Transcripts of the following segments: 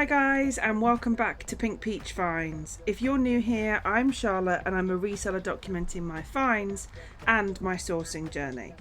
Hi guys, and welcome back to Pink Peach Finds. If you're new here, I'm Charlotte and I'm a reseller documenting my finds and my sourcing journey.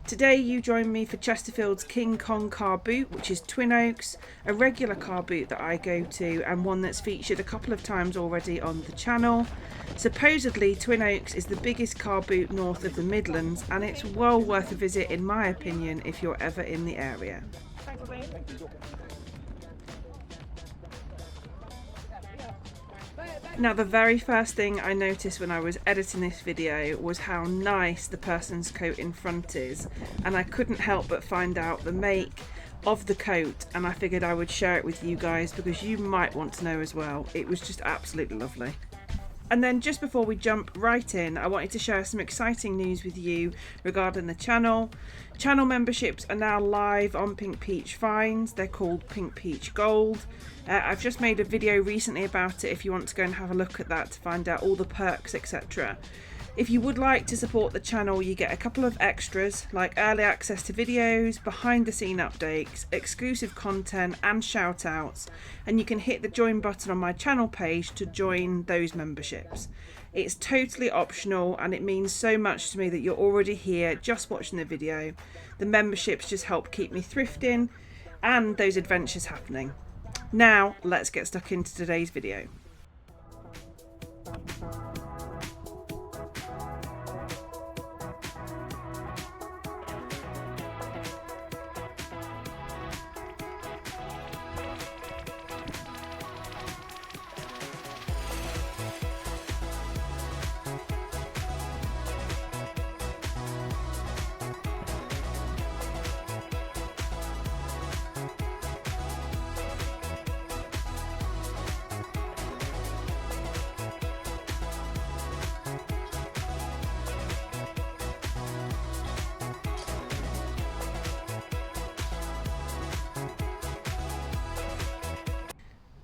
Today you join me for Chesterfield's King Kong car boot, which is twin oaks, a regular car boot that I go to and one that's featured a couple of times already on the channel. Supposedly twin oaks is the biggest car boot north of the Midlands, and it's well worth a visit in my opinion if you're ever in the area. Now, the very first thing I noticed when I was editing this video was how nice the person's coat in front is, and I couldn't help but find out the make of the coat, and I figured I would share it with you guys because you might want to know as well. It was just absolutely lovely. And then just before we jump right in, I wanted to share some exciting news with you regarding the channel. Channel memberships are now live on Pink Peach Finds. They're called Pink Peach Gold. I've just made a video recently about it if you want to go and have a look at that to find out all the perks, etc. If you would like to support the channel, you get a couple of extras like early access to videos, behind the scene updates, exclusive content and shout outs, and you can hit the join button on my channel page to join those memberships. It's totally optional and it means so much to me that you're already here just watching the video. The memberships just help keep me thrifting and those adventures happening. Now let's get stuck into today's video.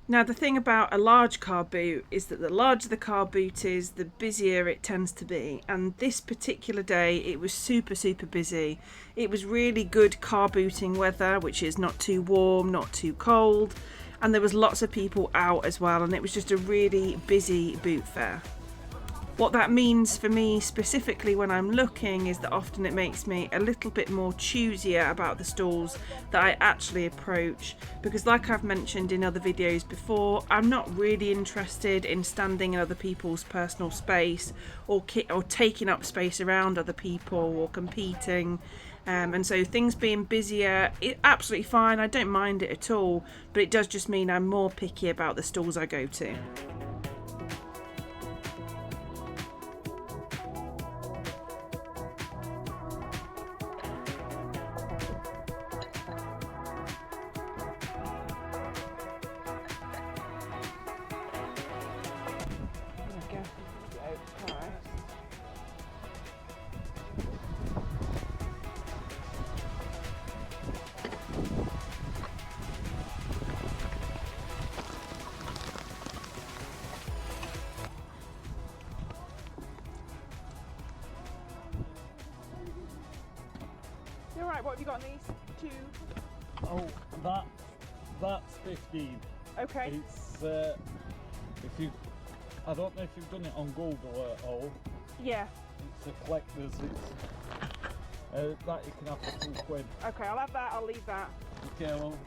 Now, the thing about a large car boot is that the larger the car boot is, the busier it tends to be. And this particular day, it was super busy. It was really good car booting weather, which is not too warm, not too cold. And there was lots of people out as well. And it was just a really busy boot fair. What that means for me specifically when I'm looking is that often it makes me a little bit more choosier about the stalls that I actually approach, because like I've mentioned in other videos before, I'm not really interested in standing in other people's personal space or taking up space around other people or competing. And so things being busier, it's absolutely fine, I don't mind it at all, but it does just mean I'm more picky about the stalls I go to. You're right, what have you got in these two? Oh, that's 15. Okay. It's I don't know if you've done it on Google at all. Yeah. It's a collector's. It's that you can have for £2. Okay, I'll have that. I'll leave that. Okay, well.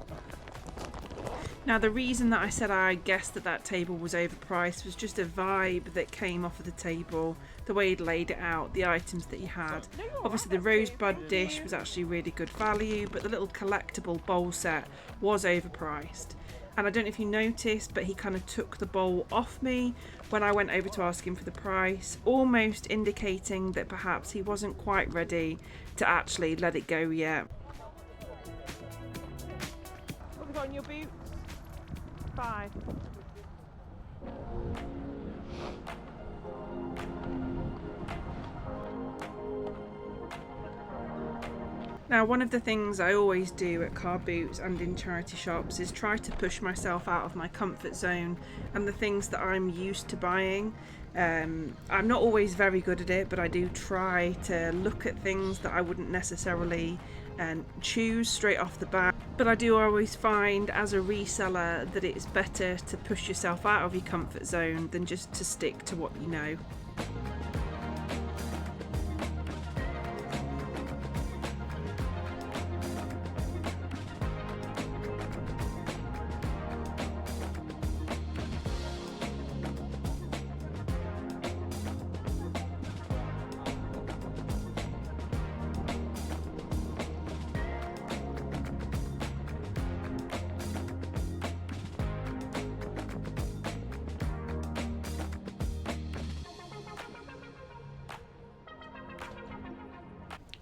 Now, the reason that I said I guessed that table was overpriced was just a vibe that came off of the table, the way he'd laid it out, the items that he had. Obviously the rosebud dish was actually really good value, but the little collectible bowl set was overpriced. And I don't know if you noticed, but he kind of took the bowl off me when I went over to ask him for the price, almost indicating that perhaps he wasn't quite ready to actually let it go yet. What have you got in your boots? 5. Now, one of the things I always do at car boots and in charity shops is try to push myself out of my comfort zone and the things that I'm used to buying. I'm not always very good at it, but I do try to look at things that I wouldn't necessarily choose straight off the bat. But I do always find as a reseller that it's better to push yourself out of your comfort zone than just to stick to what you know.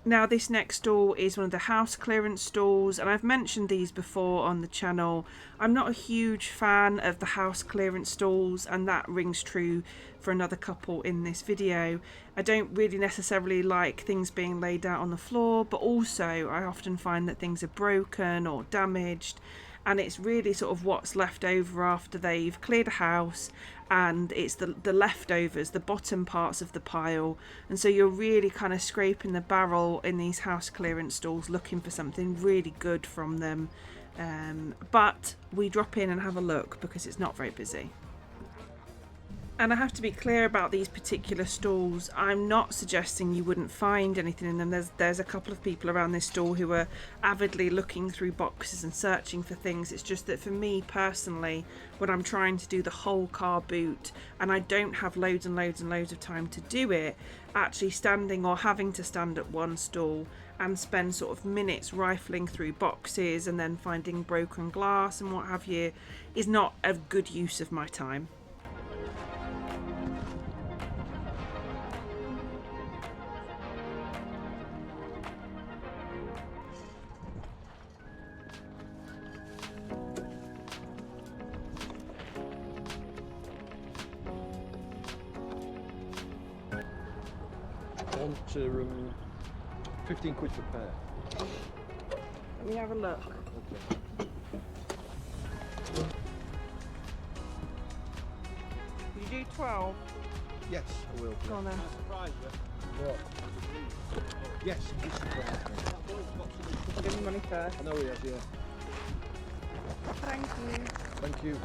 Now this next stall is one of the house clearance stalls, and I've mentioned these before on the channel. I'm not a huge fan of the house clearance stalls, and that rings true for another couple in this video. I don't really necessarily like things being laid out on the floor, but also I often find that things are broken or damaged, and it's really sort of what's left over after they've cleared a house, and it's the leftovers, the bottom parts of the pile, and so you're really kind of scraping the barrel in these house clearance stalls looking for something really good from them. But we drop in and have a look because it's not very busy. And I have to be clear about these particular stalls. I'm not suggesting you wouldn't find anything in them. There's a couple of people around this stall who are avidly looking through boxes and searching for things. It's just that for me personally, when I'm trying to do the whole car boot and I don't have loads and loads and loads of time to do it, actually standing or having to stand at one stall and spend sort of minutes rifling through boxes and then finding broken glass and what have you is not a good use of my time. Want 15 quid per pair. Let me have a look. Okay. You do 12? Yes, I will. Go on then. What? Yes, he's surprised me. Give me money first. I know he has, yeah. Thank you. Thank you.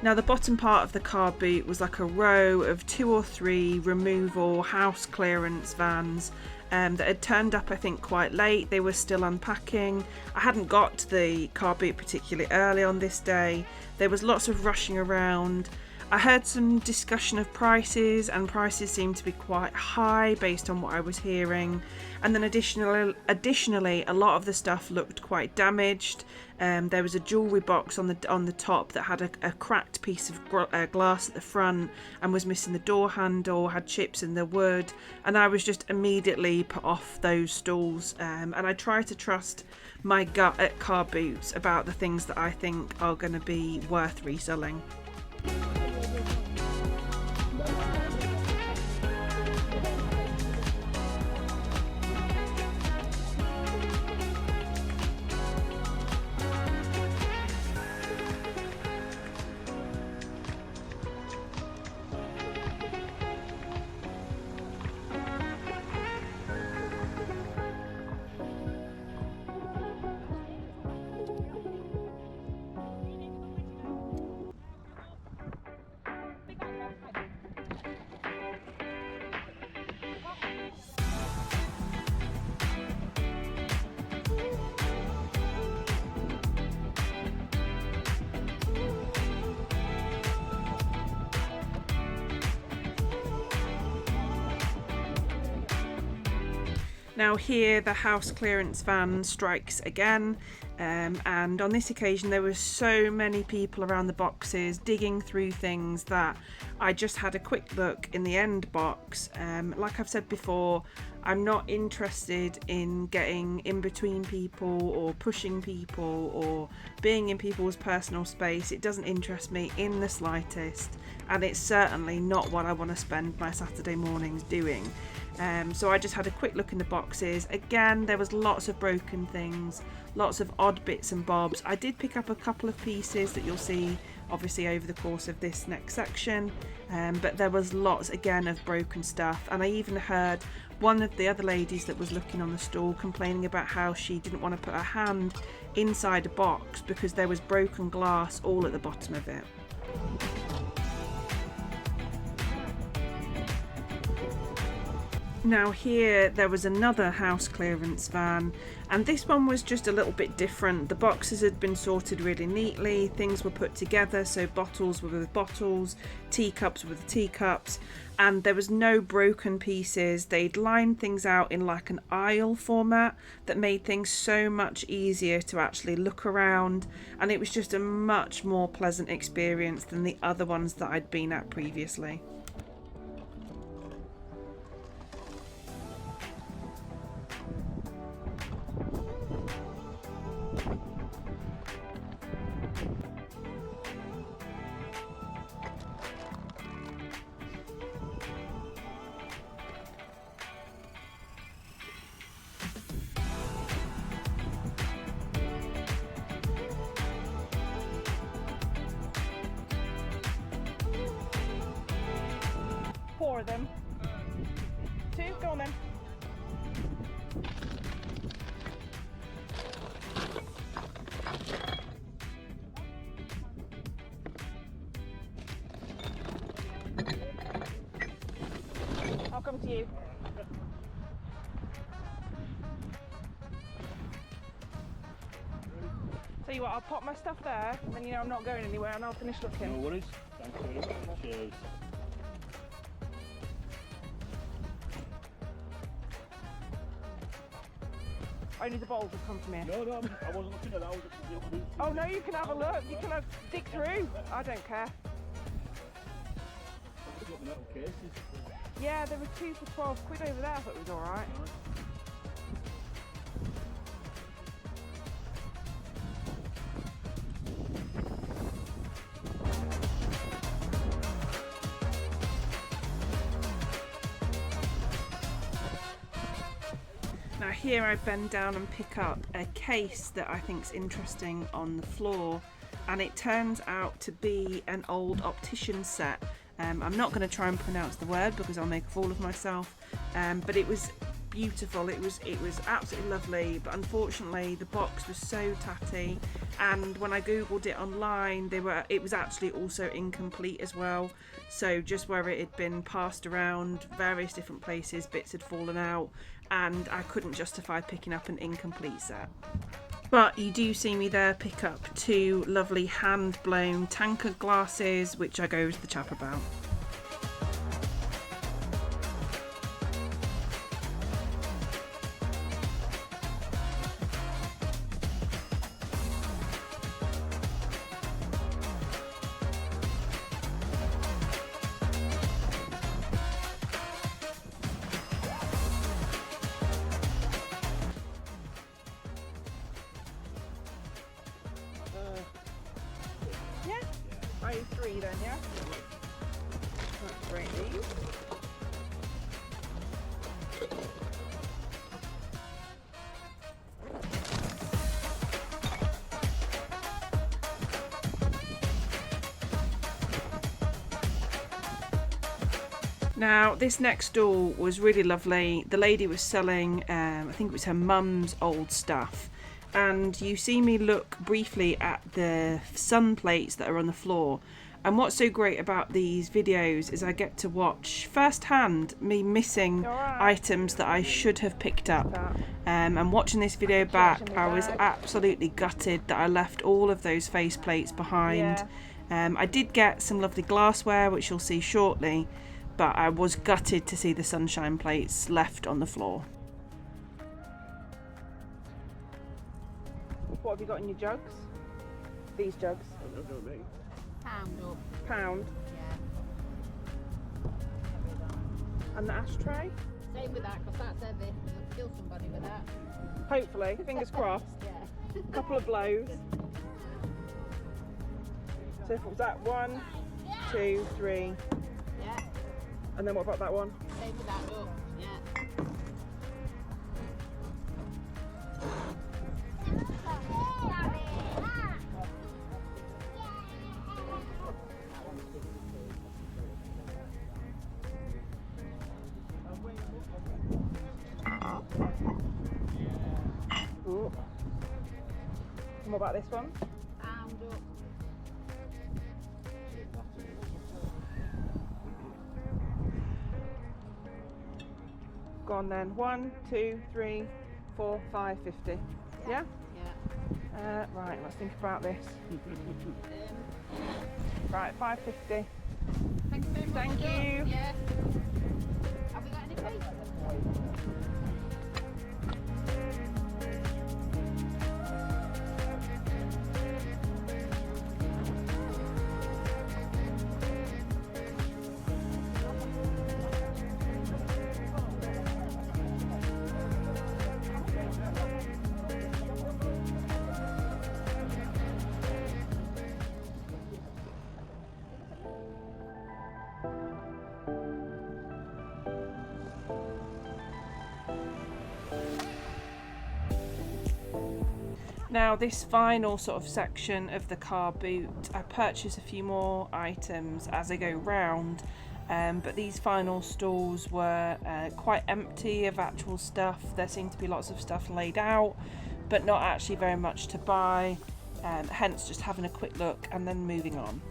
Now the bottom part of the car boot was like a row of 2 or 3 removal house clearance vans that had turned up I think quite late. They were still unpacking. I hadn't got to the car boot particularly early on this day. There was lots of rushing around. I heard some discussion of prices, and prices seemed to be quite high based on what I was hearing. And then additionally, a lot of the stuff looked quite damaged. There was a jewellery box on the top that had a cracked piece of glass at the front and was missing the door handle, had chips in the wood, and I was just immediately put off those stalls. And I try to trust my gut at car boots about the things that I think are going to be worth reselling. Now here the house clearance van strikes again, and on this occasion there were so many people around the boxes digging through things that I just had a quick look in the end box. Like I've said before, I'm not interested in getting in between people or pushing people or being in people's personal space. It doesn't interest me in the slightest, and it's certainly not what I want to spend my Saturday mornings doing. So I just had a quick look in the boxes. Again, there was lots of broken things, lots of odd bits and bobs. I did pick up a couple of pieces that you'll see obviously over the course of this next section, but there was lots again of broken stuff. And I even heard one of the other ladies that was looking on the stall complaining about how she didn't want to put her hand inside a box because there was broken glass all at the bottom of it. Now here there was another house clearance van, and this one was just a little bit different. The boxes had been sorted really neatly, things were put together, so bottles were with bottles, teacups were with teacups, and there was no broken pieces. They'd lined things out in like an aisle format that made things so much easier to actually look around, and it was just a much more pleasant experience than the other ones that I'd been at previously. Four of them. Two, go on then. I'll come to you. Tell you what, I'll pop my stuff there, and then you know I'm not going anywhere, and I'll finish looking. No worries. Thanks very much. Cheers. Only the bowls have come from here. No, I wasn't looking at that. I was looking at the Oh no, you can have a look. You can dig through. I don't care. the metal cases. Yeah, there were 2 for 12 quid over there. I thought it was alright. Now here I bend down and pick up a case that I think is interesting on the floor, and it turns out to be an old Optitionian Set. I'm not going to try and pronounce the word because I'll make a fool of myself, but it was beautiful. It was absolutely lovely, but unfortunately the box was so tatty, and when I googled it online it was actually also incomplete as well. So just where it had been passed around various different places, bits had fallen out, and I couldn't justify picking up an incomplete set. But you do see me there pick up 2 lovely hand-blown tankard glasses, which I go to the chap about. Are you 3 then, yeah? Let's break these. Now this next stall was really lovely. The lady was selling, I think it was her mum's old stuff. And you see me look briefly at the sun plates that are on the floor, and what's so great about these videos is I get to watch firsthand me missing items that I should have picked up. And watching this video back, I was absolutely gutted that I left all of those face plates behind. I did get some lovely glassware, which you'll see shortly, but I was gutted to see the sunshine plates left on the floor. What have you got in your jugs? These jugs. I don't know me. Pound up. Pound. Yeah. And the ashtray? Same with that, because that's heavy. You'll kill somebody with that. Hopefully, fingers crossed. Yeah. A couple of blows. So if it was that 1, 2, 3, Yeah. and then what about that one? Same with that up. Yeah. Ooh. And what about this one? Pound up. Go on then. 1, 2, 3, 4, 5, 50. Yeah? Yeah. Right, let's think about this. Right, 550. Thank you very much. Thank you. Yeah. Have we got any fees? Now this final sort of section of the car boot, I purchased a few more items as I go round, but these final stalls were quite empty of actual stuff. There seemed to be lots of stuff laid out, but not actually very much to buy, hence just having a quick look and then moving on.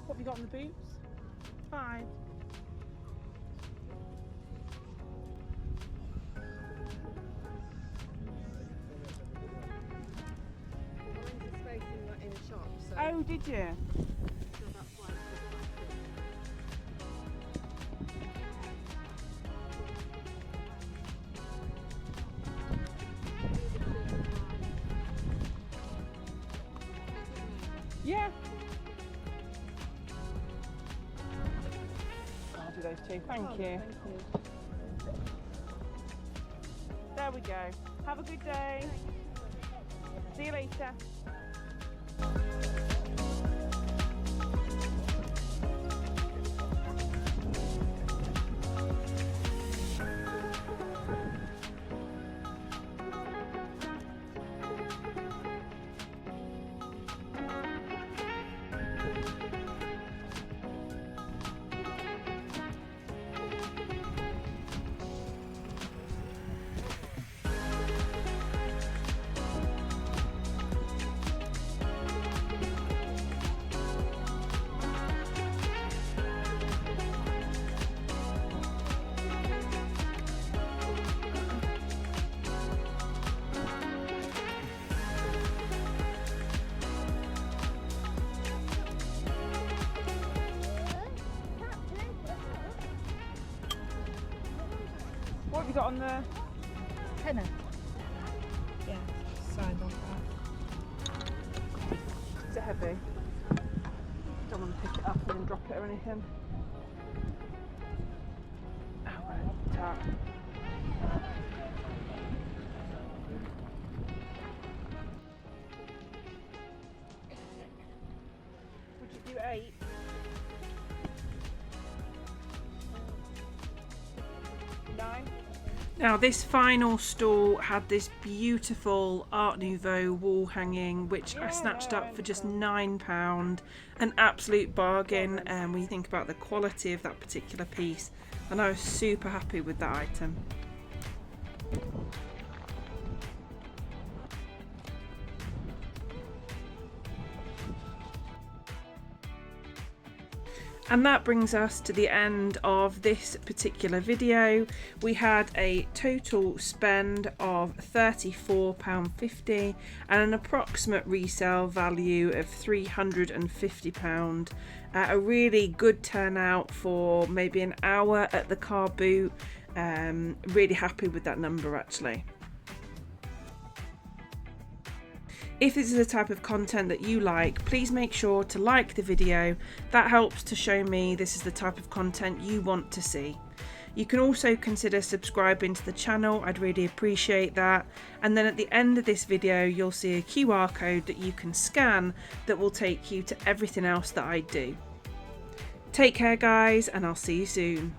What have you got in the boots? 5. In a shop, so Oh, did you? that's why. Yeah. I'll do those two. Thank you. There we go. Have a good day. See you later. you got on there? Tenner. Yeah, signed on that. Is it heavy? Don't want to pick it up and then drop it or anything. Oh, right, tap. Would you do 8? Now this final stall had this beautiful Art Nouveau wall hanging which I snatched up for just £9, an absolute bargain when you think about the quality of that particular piece, and I was super happy with that item. And that brings us to the end of this particular video. We had a total spend of £34.50 and an approximate resale value of £350. A really good turnout for maybe an hour at the car boot. Really happy with that number actually. If this is the type of content that you like, please make sure to like the video. That helps to show me this is the type of content you want to see. You can also consider subscribing to the channel, I'd really appreciate that. And then at the end of this video, you'll see a QR code that you can scan that will take you to everything else that I do. Take care guys, and I'll see you soon.